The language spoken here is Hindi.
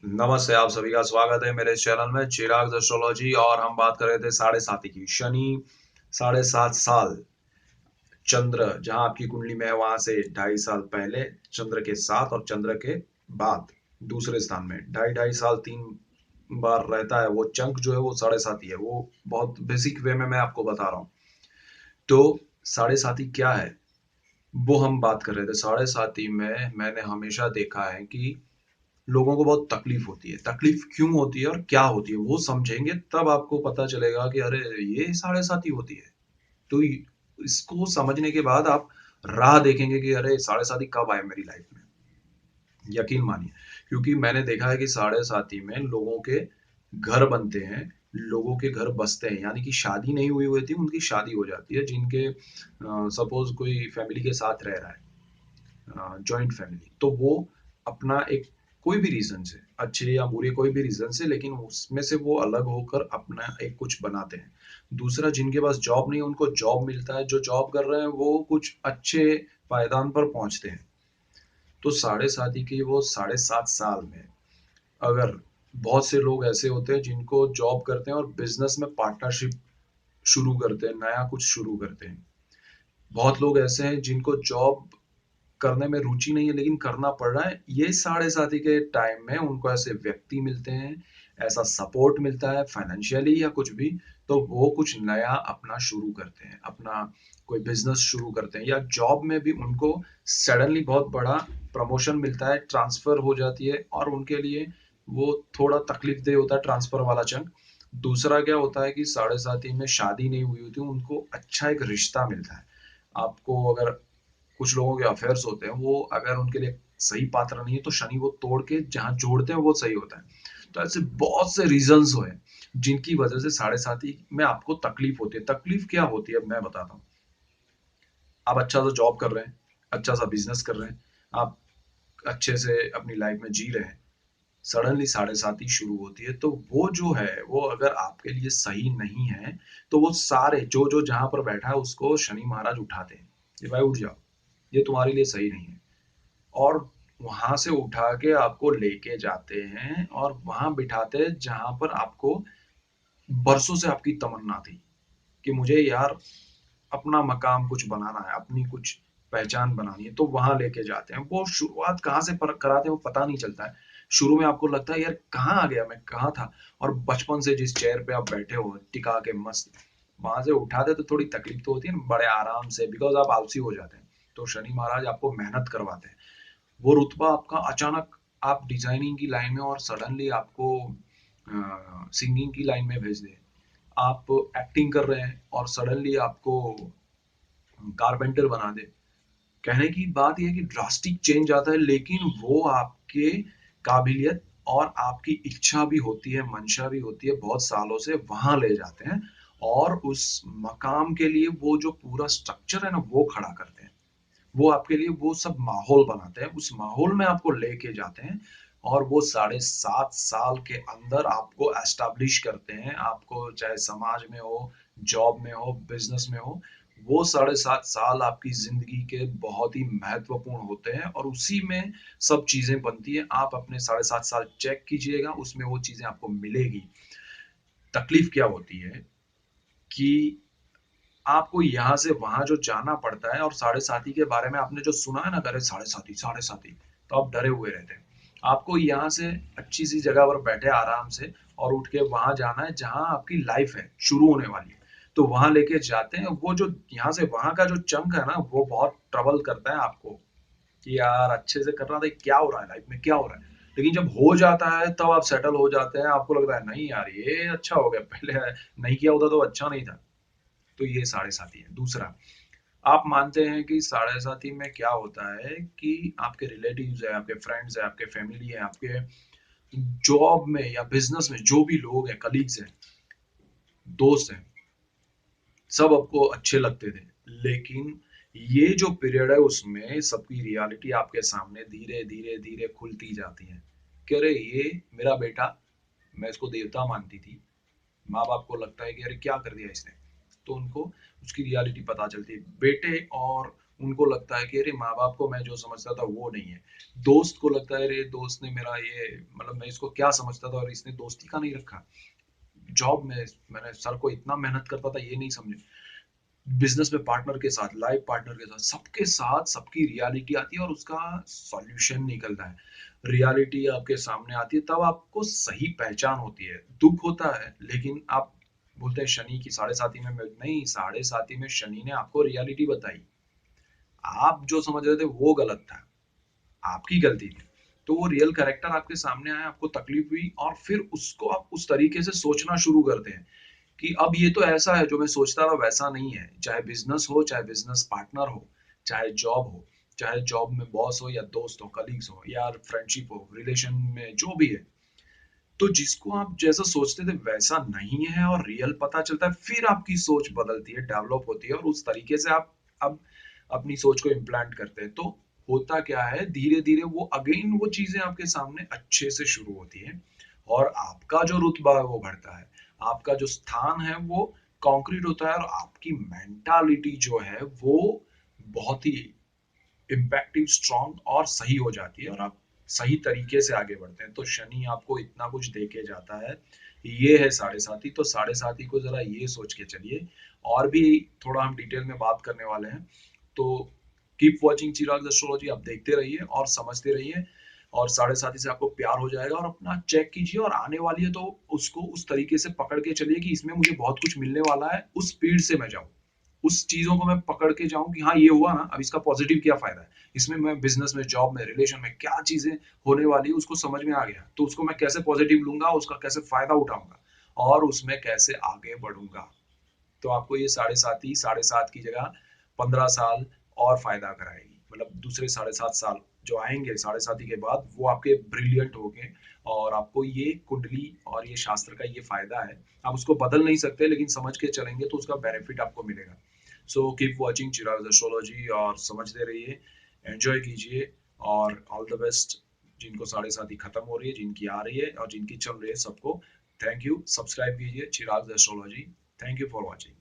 नमस्ते, आप सभी का स्वागत है मेरे चैनल में चिराग एस्ट्रोलॉजी। और हम बात कर रहे थे साढ़े साथी की। शनि 7.5 साल चंद्र जहां आपकी कुंडली में है वहां से 2.5 साल पहले चंद्र के साथ और चंद्र के बाद दूसरे स्थान में 2.5 2.5 साल 3 बार रहता है। वो चंक जो है वो साढ़े साथी है। वो बहुत बेसिक वे में मैं आपको बता रहा हूँ। तो साढ़े साथी क्या है वो हम बात कर रहे थे। साढ़े साथी में मैंने हमेशा देखा है कि लोगों को बहुत तकलीफ होती है। तकलीफ क्यों होती है और क्या होती है वो समझेंगे तब आपको पता चलेगा कि अरे ये साढ़े साथी होती है। तो इसको समझने के बाद आप राह देखेंगे कि अरे साढ़े साथी कब आए मेरी लाइफ में। यकीन मानिए, क्योंकि मैंने देखा है कि साढ़े साथी में लोगों के घर बनते हैं, लोगों के घर बसते हैं, यानी कि शादी नहीं हुई होती उनकी शादी हो जाती है। जिनके सपोज कोई फैमिली के साथ रह रहा है, जॉइंट फैमिली, तो वो अपना एक कोई भी रीजन से, अच्छे या बुरे कोई भी रीजन से, लेकिन उसमें से वो अलग होकर अपना एक कुछ बनाते हैं। दूसरा, जिनके पास जॉब नहीं है उनको जॉब मिलता है, जो जॉब कर रहे हैं वो कुछ अच्छे पायदान पर पहुंचते हैं। तो साढ़े साथी के वो 7.5 साल में अगर बहुत से लोग ऐसे होते हैं जिनको जॉब करते हैं और बिजनेस में पार्टनरशिप शुरू करते हैं, नया कुछ शुरू करते हैं। बहुत लोग ऐसे हैं जिनको जॉब करने में रुचि नहीं है लेकिन करना पड़ रहा है। ये साढ़े साथी के टाइम में उनको ऐसे व्यक्ति मिलते हैं, ऐसा सपोर्ट मिलता है फाइनेंशियली या कुछ भी। तो वो कुछ नया अपना शुरू करते हैं, अपना कोई बिजनेस शुरू करते हैं, या जॉब में भी उनको सडनली बहुत बड़ा प्रमोशन मिलता है, ट्रांसफर हो जाती है और उनके लिए वो थोड़ा तकलीफ दे होता है ट्रांसफर वाला चंक। दूसरा क्या होता है कि साढ़े साथी में शादी नहीं हुई होती, उनको अच्छा एक रिश्ता मिलता है। आपको अगर कुछ लोगों के अफेयर्स होते हैं, वो अगर उनके लिए सही पात्र नहीं है तो शनि वो तोड़ के जहां जोड़ते हैं वो सही होता है। तो ऐसे बहुत से रीजंस हुए जिनकी वजह से साढ़े साथी में आपको तकलीफ होती है। तकलीफ क्या होती है मैं बताता हूँ। आप अच्छा सा जॉब कर रहे हैं, अच्छा सा बिजनेस कर रहे हैं, आप अच्छे से अपनी लाइफ में जी रहे हैं, सडनली साढ़े साथी शुरू होती है। तो वो जो है वो अगर आपके लिए सही नहीं है तो वो सारे जो जो जहां पर बैठा है उसको शनि महाराज उठाते हैं कि भाई उठ जाओ, ये तुम्हारे लिए सही नहीं है। और वहां से उठा के आपको लेके जाते हैं और वहां बिठाते हैं जहां पर आपको बरसों से आपकी तमन्ना थी कि मुझे यार अपना मकाम कुछ बनाना है, अपनी कुछ पहचान बनानी है। तो वहां लेके जाते हैं। वो शुरुआत कहाँ से कराते हैं वो पता नहीं चलता है। शुरू में आपको लगता है यार कहाँ आ गया, मैं कहाँ था। और बचपन से जिस चेयर पे आप बैठे हो टिका के मस्त, वहां से उठाते तो थोड़ी तकलीफ तो होती है ना, बड़े आराम से, बिकॉज आप आलसी हो जाते हैं। तो शनि महाराज आपको मेहनत करवाते हैं। वो रुतबा आपका अचानक, आप डिजाइनिंग की लाइन में और सडनली आपको सिंगिंग की लाइन में भेज दे। आप एक्टिंग कर रहे हैं और सडनली आपको कारपेंटर बना दे। कहने की बात यह है कि ड्रास्टिक चेंज आता है, लेकिन वो आपके काबिलियत और आपकी इच्छा भी होती है, मंशा भी होती है, बहुत सालों से वहां ले जाते हैं। और उस मकाम के लिए वो जो पूरा स्ट्रक्चर है ना वो खड़ा करते हैं। वो आपके लिए वो सब माहौल बनाते हैं, उस माहौल में आपको लेके जाते हैं। और वो 7.5 साल के अंदर आपको एस्टैब्लिश करते हैं। आपको चाहे समाज में हो, जॉब में हो, बिजनेस में हो, वो 7.5 साल आपकी जिंदगी के बहुत ही महत्वपूर्ण होते हैं और उसी में सब चीजें बनती है। आप अपने 7.5 साल चेक कीजिएगा, उसमें वो चीजें आपको मिलेगी। तकलीफ क्या होती है कि आपको यहाँ से वहां जो जाना पड़ता है, और साढ़े साथी के बारे में आपने जो सुना है ना, करे साढ़े साथी साढ़े साथी, तो आप डरे हुए रहते हैं। आपको यहाँ से अच्छी सी जगह पर बैठे आराम से और उठ के वहां जाना है जहां आपकी लाइफ है शुरू होने वाली है। तो वहां लेके जाते हैं। वो जो यहाँ से वहां का जो चंक है ना वो बहुत ट्रबल करता है आपको कि यार अच्छे से कर रहा था, क्या हो रहा है लाइफ में, क्या हो रहा है। लेकिन जब हो जाता है तब आप सेटल हो जाते हैं, आपको लगता है नहीं यार ये अच्छा हो गया, पहले नहीं किया होता तो अच्छा नहीं था। तो ये साढ़े साथी है। दूसरा, आप मानते हैं कि साढ़े साथी में क्या होता है कि आपके रिलेटिव्स है, आपके फ्रेंड्स है, आपके फैमिली है, आपके जॉब में या बिजनेस में जो भी लोग हैं, कलीग्स हैं, दोस्त हैं, सब आपको अच्छे लगते थे। लेकिन ये जो पीरियड है उसमें सबकी रियलिटी आपके सामने धीरे धीरे धीरे खुलती जाती है कि अरे ये मेरा बेटा, मैं इसको देवता मानती थी। माँ बाप को लगता है कि अरे क्या कर दिया इसने। तो उनको उसकी रियलिटी पता चलती है। बेटे और उनको लगता है कि अरे माँ बाप को मैं जो समझता था वो नहीं है, दोस्त को लगता है अरे दोस्त ने मेरा ये मतलब मैं इसको क्या समझता था और इसने दोस्ती का नहीं रखा, जॉब में मैंने सर को इतना मेहनत करता था ये नहीं समझे, बिजनेस में पार्टनर के साथ, लाइफ पार्टनर के साथ, सबके साथ सबकी रियलिटी आती है और उसका सॉल्यूशन निकलता है। रियलिटी आपके सामने आती है तब आपको सही पहचान होती है। दुख होता है लेकिन आप बोलते हैं शनि की साढ़े साथी में नहीं, साढ़े साथी में शनि ने आपको रियलिटी बताई, आप जो समझ रहे थे वो गलत था, आपकी गलती थी। तो वो रियल कैरेक्टर आपके सामने आया, आपको तकलीफ हुई और फिर उसको आप उस तरीके से सोचना शुरू करते हैं कि अब ये तो ऐसा है जो मैं सोचता था वैसा नहीं है, चाहे बिजनेस हो, चाहे बिजनेस पार्टनर हो, चाहे जॉब हो, चाहे जॉब में बॉस हो या दोस्त हो, कलीग्स हो या फ्रेंडशिप हो, रिलेशन में जो भी है, तो जिसको आप जैसा सोचते थे वैसा नहीं है और रियल पता चलता है, फिर आपकी सोच बदलती है, डेवलप होती है और उस तरीके से आप अब अपनी सोच को इम्प्लांट करते हैं। तो होता क्या है, धीरे धीरे वो अगेन वो चीजें आपके सामने अच्छे से शुरू होती है और आपका जो रुतबा है वो बढ़ता है, आपका जो स्थान है वो कॉन्क्रीट होता है और आपकी मेंटालिटी जो है वो बहुत ही इम्पैक्टिव, स्ट्रांग और सही हो जाती है और आप सही तरीके से आगे बढ़ते हैं। तो शनि आपको इतना कुछ दे के जाता है, ये है साढ़े साथी। तो साढ़े साथी को जरा ये सोच के चलिए, और भी थोड़ा हम डिटेल में बात करने वाले हैं। तो कीप वॉचिंग चिराग एस्ट्रोलॉजी, आप देखते रहिए और समझते रहिए और साढ़े साथी से आपको प्यार हो जाएगा और अपना चेक कीजिए और आने वाली है तो उसको उस तरीके से पकड़ के चलिए कि इसमें मुझे बहुत कुछ मिलने वाला है, उस स्पीड से मैं जाऊं, उस चीजों को मैं पकड़ के जाऊं कि हाँ ये हुआ ना, अब इसका पॉजिटिव क्या फायदा है, इसमें मैं बिजनेस में, जॉब में, रिलेशन में क्या चीजें होने वाली है उसको समझ में आ गया, तो उसको मैं कैसे पॉजिटिव लूंगा, उसका कैसे फायदा उठाऊंगा और उसमें कैसे आगे बढ़ूंगा। तो आपको ये साढ़े सात की जगह 15 साल और फायदा कराएगी, मतलब दूसरे 7.5 साल जो आएंगे साढ़े साथी के बाद वो आपके ब्रिलियंट होंगे और आपको ये कुंडली और ये शास्त्र का ये फायदा है। आप उसको बदल नहीं सकते लेकिन समझ के चलेंगे तो उसका बेनिफिट आपको मिलेगा। सो कीप वॉचिंग चिराग एस्ट्रोलॉजी और समझते रहिए, एंजॉय कीजिए और ऑल द बेस्ट। जिनको साढ़े साथी खत्म हो रही है, जिनकी आ रही है और जिनकी चल रही है, सबको थैंक यू। सब्सक्राइब कीजिए Chirag astrology. Thank you for watching.